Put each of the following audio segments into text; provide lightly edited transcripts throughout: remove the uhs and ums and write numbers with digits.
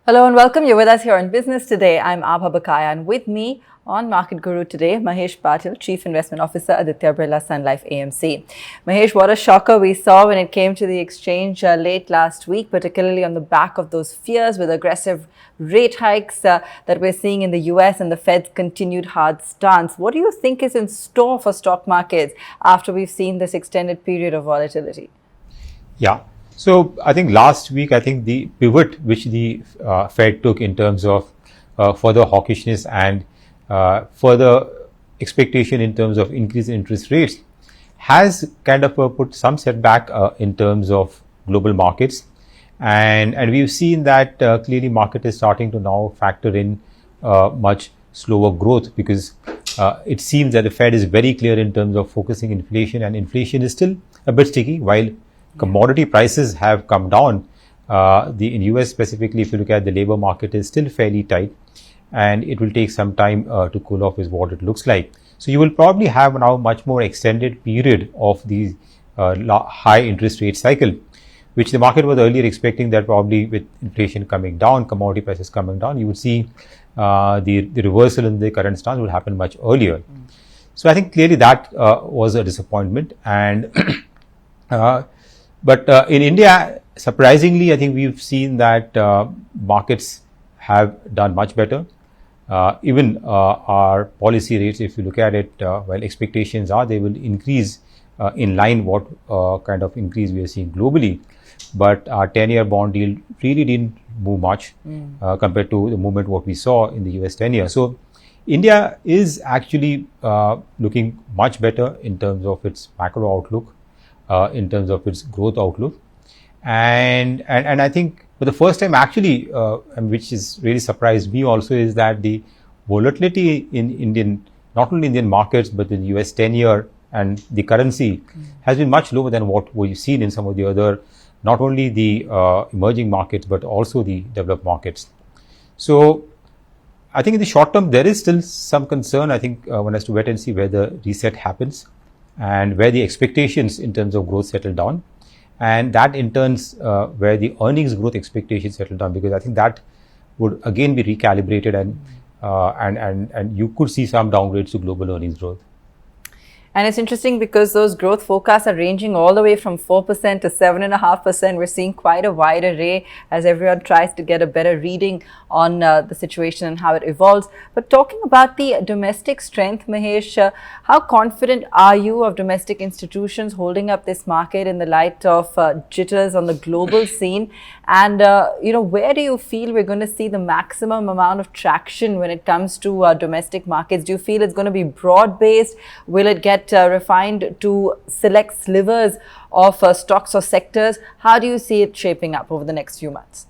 Hello and welcome. You're with us here on Business Today. I'm Aabha Bakaya, and with me on Market Guru today, Mahesh Patil, Chief Investment Officer, Aditya Birla Sunlife AMC. Mahesh, what a shocker we saw when it came to the exchange late last week, particularly on the back of those fears with aggressive rate hikes that we're seeing in the US and the Fed's continued hard stance. What do you think is in store for stock markets after we've seen this extended period of volatility? Yeah. So I think last week, the pivot which the Fed took in terms of further hawkishness and further expectation in terms of increase in interest rates has kind of put some setback in terms of global markets. And we've seen that clearly market is starting to now factor in much slower growth because it seems that the Fed is very clear in terms of focusing inflation, and inflation is still a bit sticky while commodity prices have come down. In US specifically, if you look at the labor market, is still fairly tight, and it will take some time to cool off is what it looks like. So you will probably have now much more extended period of the high interest rate cycle, which the market was earlier expecting that probably with inflation coming down, commodity prices coming down, you would see the reversal in the current stance will happen much earlier. So I think clearly that was a disappointment. And But in India, surprisingly, I think we've seen that markets have done much better. Even our policy rates, if you look at it, while expectations are they will increase in line what kind of increase we are seeing globally. But our 10-year bond yield really didn't move much compared to the movement what we saw in the US 10-year. So India is actually looking much better in terms of its macro outlook, in terms of its growth outlook, and I think for the first time actually, and which is really surprised me also, is that the volatility in not only Indian markets but in US 10-year and the currency has been much lower than what we've seen in some of the other, not only the emerging markets but also the developed markets. So I think in the short term there is still some concern. I think one has to wait and see where the reset happens and where the expectations in terms of growth settle down, and that in turns where the earnings growth expectations settle down, because I think that would again be recalibrated, and you could see some downgrades to global earnings growth. And it's interesting because those growth forecasts are ranging all the way from 4% to 7.5%. We're seeing quite a wide array as everyone tries to get a better reading on the situation and how it evolves. But talking about the domestic strength, Mahesh, how confident are you of domestic institutions holding up this market in the light of jitters on the global scene? And, where do you feel we're going to see the maximum amount of traction when it comes to domestic markets? Do you feel it's going to be broad-based? Will it get refined to select slivers of stocks or sectors? How do you see it shaping up over the next few months?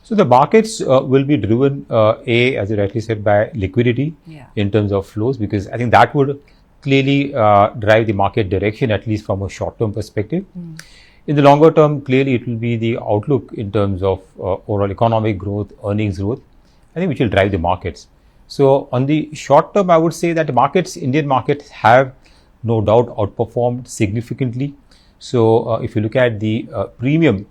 So the markets will be driven, as you rightly said, by liquidity in terms of flows, because I think that would clearly drive the market direction, at least from a short-term perspective. In the longer term, clearly it will be the outlook in terms of overall economic growth, earnings growth, I think, which will drive the markets. So on the short term, I would say that the markets, Indian markets, have no doubt outperformed significantly. So if you look at the premium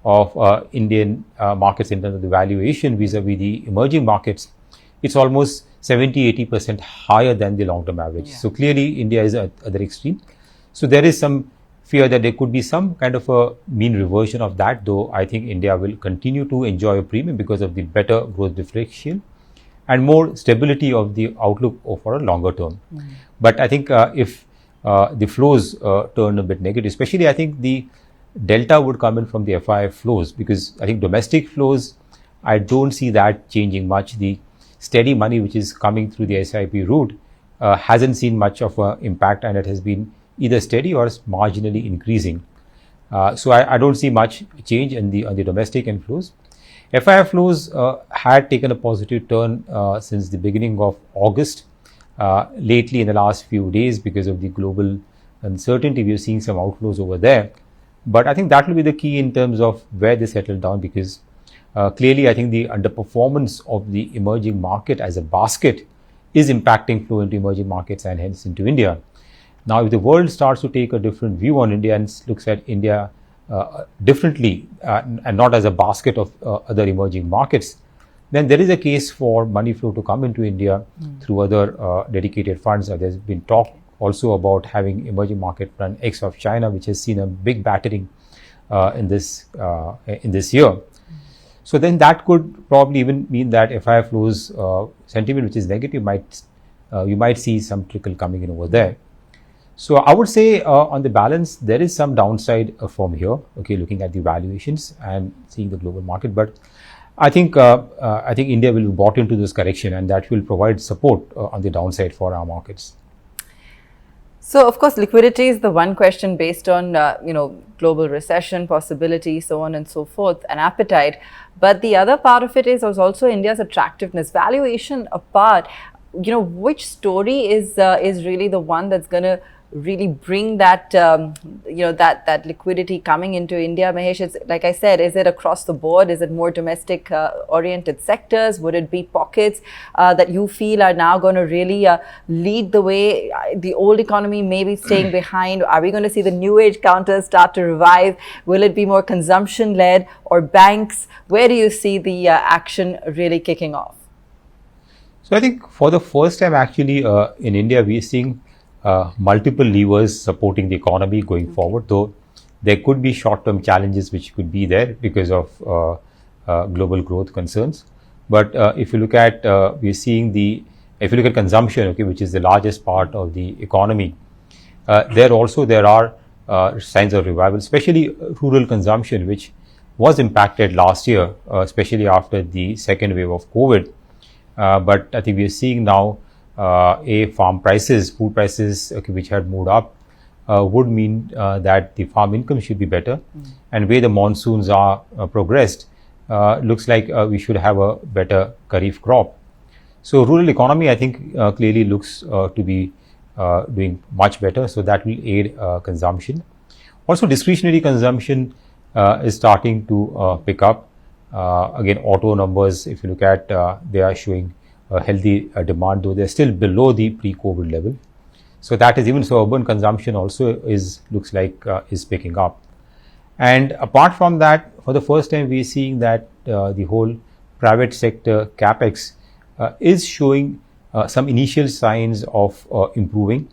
of Indian markets in terms of the valuation vis-a-vis the emerging markets, it's almost 70-80% higher than the long-term average. So clearly India is at the other extreme. So there is some fear that there could be some kind of a mean reversion of that, though I think India will continue to enjoy a premium because of the better growth differential and more stability of the outlook for a longer term. But I think if the flows turn a bit negative, especially I think the delta would come in from the FII flows, because I think domestic flows, I don't see that changing much. The steady money which is coming through the SIP route hasn't seen much of an impact, and it has been either steady or marginally increasing. So I don't see much change in on the domestic inflows. FII flows had taken a positive turn since the beginning of August. Lately, in the last few days, because of the global uncertainty, we are seeing some outflows over there. But I think that will be the key in terms of where they settle down, because clearly I think the underperformance of the emerging market as a basket is impacting flow into emerging markets and hence into India. Now, if the world starts to take a different view on India and looks at India differently and not as a basket of other emerging markets, then there is a case for money flow to come into India through other dedicated funds. There's been talk also about having emerging market fund X of China, which has seen a big battering in this year. So then that could probably even mean that FII flows sentiment, which is negative, you might see some trickle coming in over there. So I would say on the balance, there is some downside from here, okay, looking at the valuations and seeing the global market. But I think India will be bought into this correction, and that will provide support on the downside for our markets. So, of course, liquidity is the one question based on, global recession possibility, so on and so forth, and appetite. But the other part of it is also India's attractiveness. Valuation apart, which story is really the one that's going to really bring that, that liquidity coming into India? Mahesh, it's, like I said, is it across the board? Is it more domestic oriented sectors? Would it be pockets that you feel are now going to really lead the way? The old economy may be staying behind. Are we going to see the new age counters start to revive? Will it be more consumption led or banks? Where do you see the action really kicking off? So I think for the first time actually in India, we are seeing multiple levers supporting the economy going forward, though there could be short-term challenges which could be there because of global growth concerns. But if you look at, if you look at consumption, okay, which is the largest part of the economy, there are signs of revival, especially rural consumption, which was impacted last year, especially after the second wave of COVID. But I think we are seeing now food prices, okay, which had moved up, would mean that the farm income should be better. And where the monsoons are progressed, looks like we should have a better kharif crop. So rural economy, I think, clearly looks to be doing much better. So that will aid consumption. Also, discretionary consumption is starting to pick up. Again, auto numbers, if you look at, they are showing a healthy demand, though they're still below the pre-COVID level. So that is even so. Urban consumption also looks like is picking up. And apart from that, for the first time, we are seeing that the whole private sector capex is showing some initial signs of improving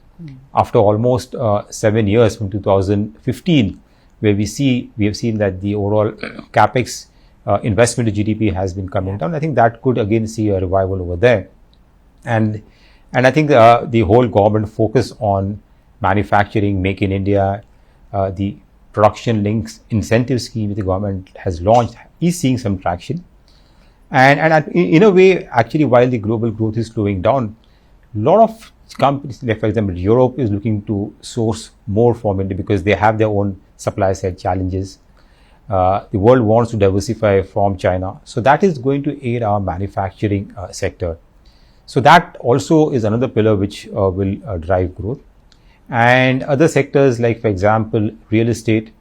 after almost 7 years from 2015, where we have seen that the overall capex investment to GDP has been coming down. I think that could again see a revival over there. And I think the whole government focus on manufacturing, Make in India, the production links incentive scheme the government has launched is seeing some traction. And in a way, actually, while the global growth is slowing down, a lot of companies, like for example, Europe is looking to source more from India because they have their own supply side challenges. The world wants to diversify from China. So that is going to aid our manufacturing sector. So that also is another pillar which will drive growth. And other sectors like, for example, real estate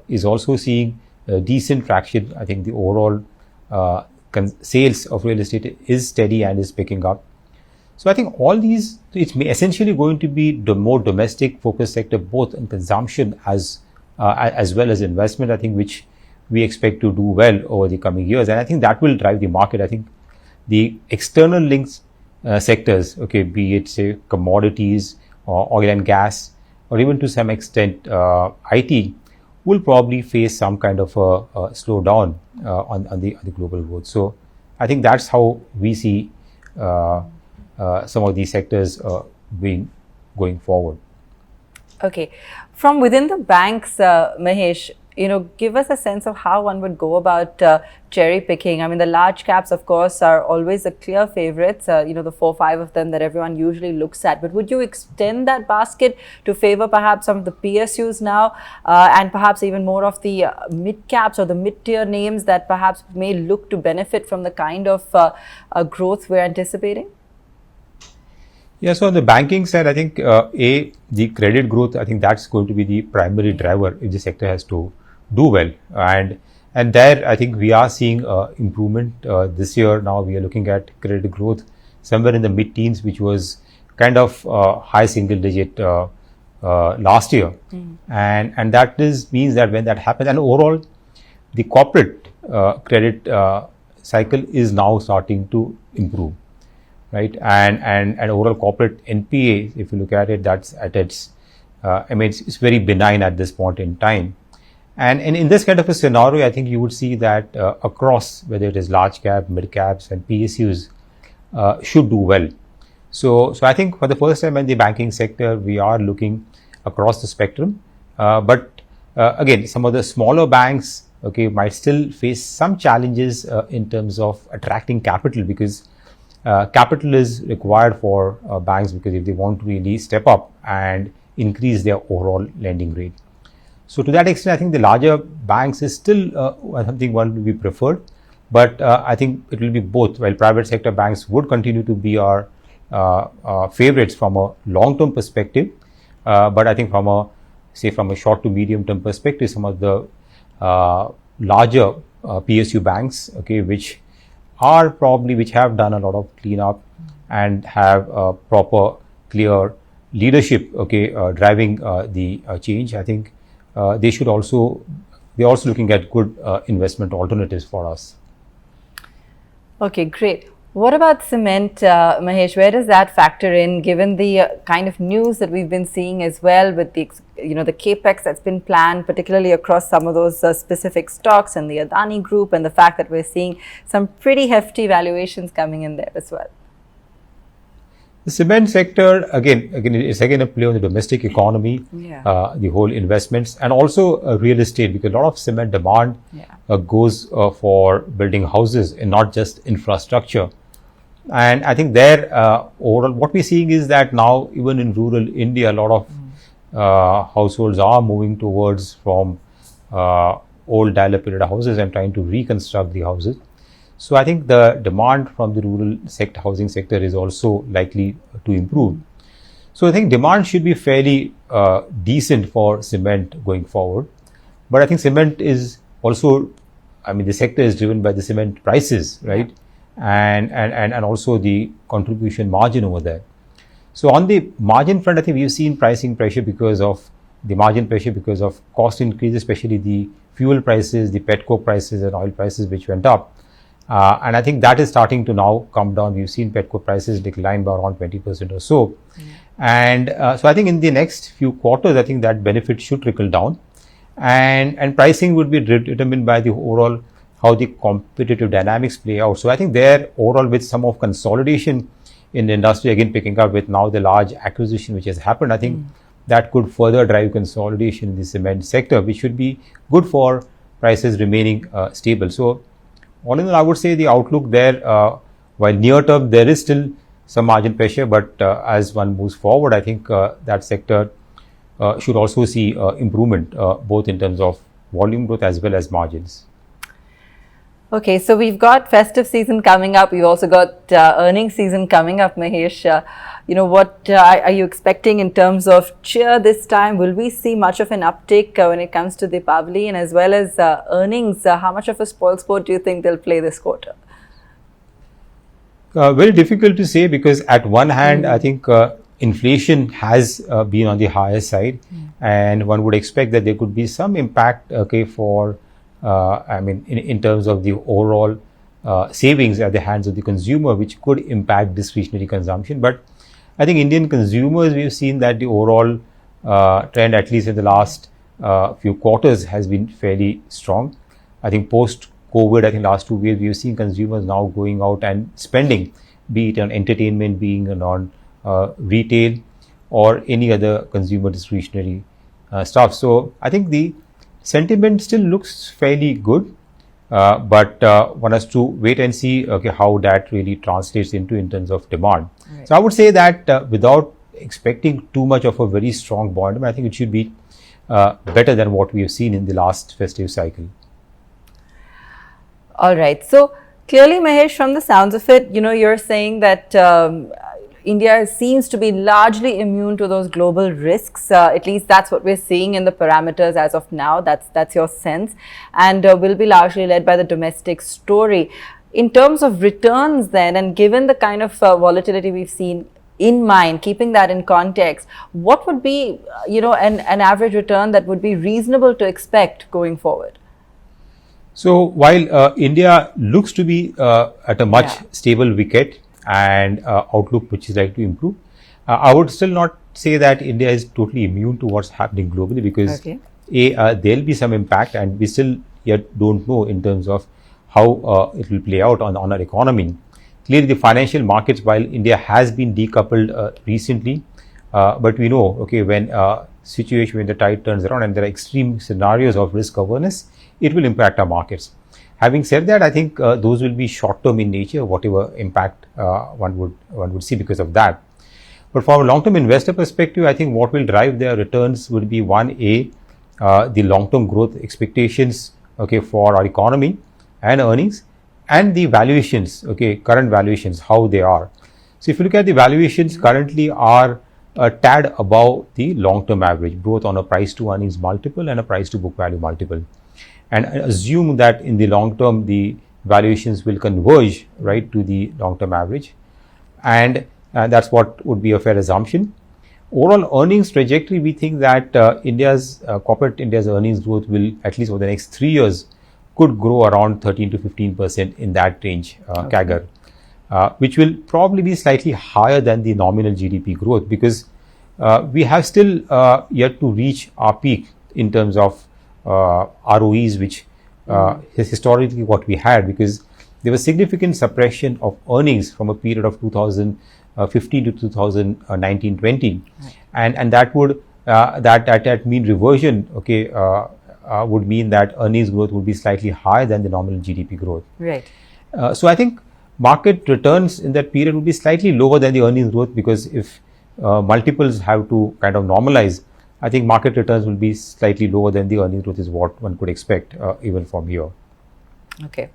is also seeing decent traction. I think the overall sales of real estate is steady and is picking up. So I think all these, it's essentially going to be the more domestic focused sector, both in consumption as well as investment, I think, which we expect to do well over the coming years. And I think that will drive the market. I think the external links sectors, okay, be it say commodities or oil and gas, or even to some extent IT, will probably face some kind of a slowdown on the global growth. So I think that's how we see some of these sectors going forward. Okay. From within the banks, Mahesh, give us a sense of how one would go about cherry picking. I mean, the large caps, of course, are always the clear favorites, the 4-5 of them that everyone usually looks at. But would you extend that basket to favor perhaps some of the PSUs now and perhaps even more of the mid caps or the mid-tier names that perhaps may look to benefit from the kind of growth we're anticipating? Yeah, so on the banking side, I think the credit growth, I think that's going to be the primary driver if the sector has to do well. And there, I think we are seeing improvement this year. Now we are looking at credit growth somewhere in the mid-teens, which was kind of high single-digit last year, and that means that when that happens, and overall the corporate credit cycle is now starting to improve, right? And overall corporate NPA, if you look at it, that's at its it's very benign at this point in time. And in this kind of a scenario, I think you would see that across, whether it is large cap, mid caps, and PSUs, should do well. So I think for the first time in the banking sector, we are looking across the spectrum. But again, some of the smaller banks, might still face some challenges in terms of attracting capital, because capital is required for banks, because if they want to really step up and increase their overall lending rate. So to that extent, I think the larger banks is still something one will be preferred, but I think it will be both. While private sector banks would continue to be our favorites from a long-term perspective, but I think from a short to medium-term perspective, some of the larger PSU banks, which have done a lot of cleanup and have proper, clear leadership, driving the change. I think they're also looking at good investment alternatives for us. Okay, great. What about cement, Mahesh? Where does that factor in, given the kind of news that we've been seeing as well, with the the capex that's been planned, particularly across some of those specific stocks and the Adani Group, and the fact that we're seeing some pretty hefty valuations coming in there as well? The cement sector, again, it's again a play on the domestic economy, the whole investments, and also real estate, because a lot of cement demand goes for building houses and not just infrastructure. And I think there, overall, what we're seeing is that now, even in rural India, a lot of households are moving towards from old dilapidated houses and trying to reconstruct the houses. So I think the demand from the rural housing sector is also likely to improve. So I think demand should be fairly decent for cement going forward. But I think cement is also, the sector is driven by the cement prices, right? And also the contribution margin over there. So on the margin front, I think we've seen pricing pressure because of cost increases, especially the fuel prices, the petcoke prices and oil prices, which went up. And I think that is starting to now come down. We've seen petcoke prices decline by around 20% or so. And so I think in the next few quarters, I think that benefit should trickle down. And pricing would be determined by the overall, how the competitive dynamics play out. So I think there, overall, with some of consolidation in the industry, again picking up with now the large acquisition which has happened, I think that could further drive consolidation in the cement sector, which should be good for prices remaining stable. So all in all, I would say the outlook there, while near term there is still some margin pressure, but as one moves forward, I think that sector should also see improvement, both in terms of volume growth as well as margins. Okay, so we've got festive season coming up. We've also got earnings season coming up, Mahesh. What are you expecting in terms of cheer this time? Will we see much of an uptick when it comes to the Deepavali, and as well as earnings? How much of a spoilsport do you think they'll play this quarter? Very difficult to say, because at one hand, I think inflation has been on the higher side, and one would expect that there could be some impact, for in terms of the overall savings at the hands of the consumer, which could impact discretionary consumption. But I think Indian consumers, we've seen that the overall trend, at least in the last few quarters, has been fairly strong. I think post-COVID, I think last 2 years, we've seen consumers now going out and spending, be it on entertainment, being on retail, or any other consumer discretionary stuff. So I think the sentiment still looks fairly good, but one has to wait and see how that really translates in terms of demand. Right. So I would say that without expecting too much of a very strong bond, I think it should be better than what we have seen in the last festive cycle. All right. So clearly, Mahesh, from the sounds of it, you're saying that India seems to be largely immune to those global risks. At least that's what we're seeing in the parameters as of now. That's your sense, and will be largely led by the domestic story. In terms of returns then, and given the kind of volatility we've seen, in mind, keeping that in context, what would be, an average return that would be reasonable to expect going forward? So while India looks to be at a much stable wicket and outlook which is likely to improve, I would still not say that India is totally immune to what's happening globally, because there'll be some impact, and we still yet don't know in terms of how it will play out on our economy. Clearly, the financial markets, while India has been decoupled recently, but we know, when situation, when the tide turns around and there are extreme scenarios of risk awareness, it will impact our markets. Having said that, I think those will be short-term in nature, whatever impact one would see because of that. But from a long-term investor perspective, I think what will drive their returns would be the long-term growth expectations, for our economy and earnings, and the valuations, current valuations, how they are. So if you look at the valuations, currently are a tad above the long-term average, both on a price to earnings multiple and a price to book value multiple. And assume that in the long term, the valuations will converge right to the long-term average. And that's what would be a fair assumption. Overall earnings trajectory, we think that corporate India's earnings growth will, at least over the next 3 years, could grow around 13 to 15% in that range, CAGR, which will probably be slightly higher than the nominal GDP growth, because we have still yet to reach our peak in terms of ROEs, which is historically what we had, because there was significant suppression of earnings from a period of 2015 to 2019-20, and that would that mean reversion would mean that earnings growth would be slightly higher than the nominal GDP growth. Right. So I think market returns in that period would be slightly lower than the earnings growth, because if multiples have to kind of normalize, I think market returns will be slightly lower than the earnings growth is what one could expect even from here. Okay.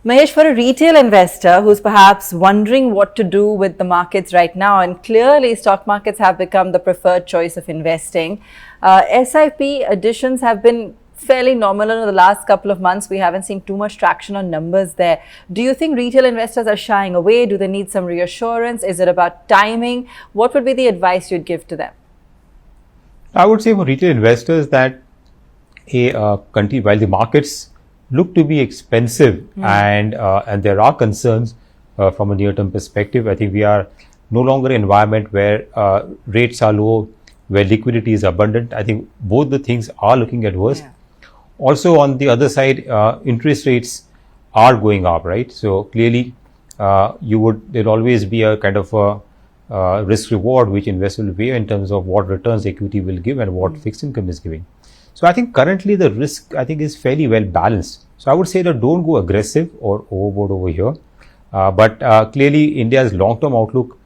Mahesh, for a retail investor who's perhaps wondering what to do with the markets right now, and clearly stock markets have become the preferred choice of investing, SIP additions have been fairly nominal in the last couple of months. We haven't seen too much traction on numbers there. Do you think retail investors are shying away? Do they need some reassurance? Is it about timing? What would be the advice you'd give to them? I would say for retail investors that while the markets look to be expensive and there are concerns from a near-term perspective, I think we are no longer in an environment where rates are low, where liquidity is abundant. I think both the things are looking at worse. Also, on the other side, interest rates are going up, right? So clearly, there'll always be a kind of a risk reward which investors will weigh in terms of what returns equity will give and what fixed income is giving. So I think currently the risk, I think, is fairly well balanced. So I would say that don't go aggressive or overboard over here. But clearly India's long-term outlook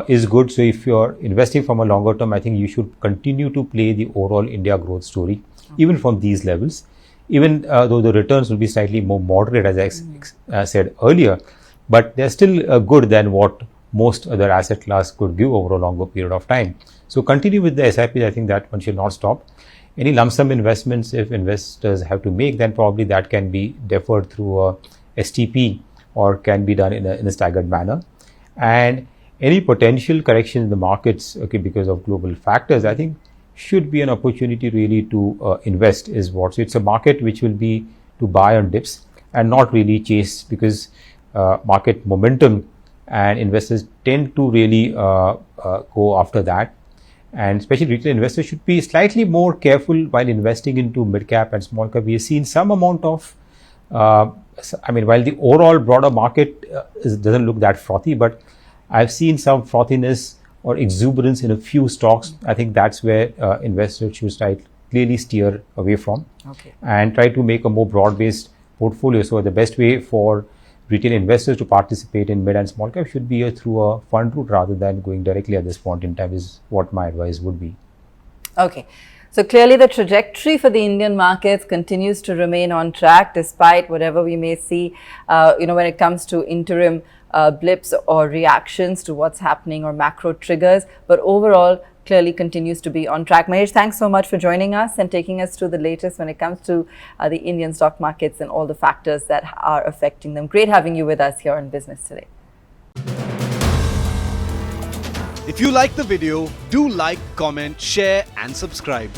is good. So if you're investing from a longer term, I think you should continue to play the overall India growth story, even from these levels, even though the returns will be slightly more moderate, as I said earlier, but they're still good than what most other asset class could give over a longer period of time. So continue with the SIP. I think that one should not stop. Any lump sum investments, if investors have to make, then probably that can be deferred through a STP or can be done in a staggered manner. And any potential correction in the markets, because of global factors, I think should be an opportunity really to invest is what. So it's a market which will be to buy on dips and not really chase, because market momentum and investors tend to really go after that. And especially retail investors should be slightly more careful while investing into mid cap and small cap. We have seen some amount of, while the overall broader market doesn't look that frothy, but I've seen some frothiness or exuberance in a few stocks. I think that's where investors should clearly steer away from and try to make a more broad-based portfolio. So the best way for retail investors to participate in mid and small cap should be through a fund route rather than going directly at this point in time, is what my advice would be. Okay. So clearly the trajectory for the Indian markets continues to remain on track despite whatever we may see, when it comes to interim blips or reactions to what's happening or macro triggers. But overall, clearly continues to be on track. Mahesh, thanks so much for joining us and taking us through the latest when it comes to the Indian stock markets and all the factors that are affecting them. Great having you with us here on Business Today. If you like the video, do like, comment, share and subscribe.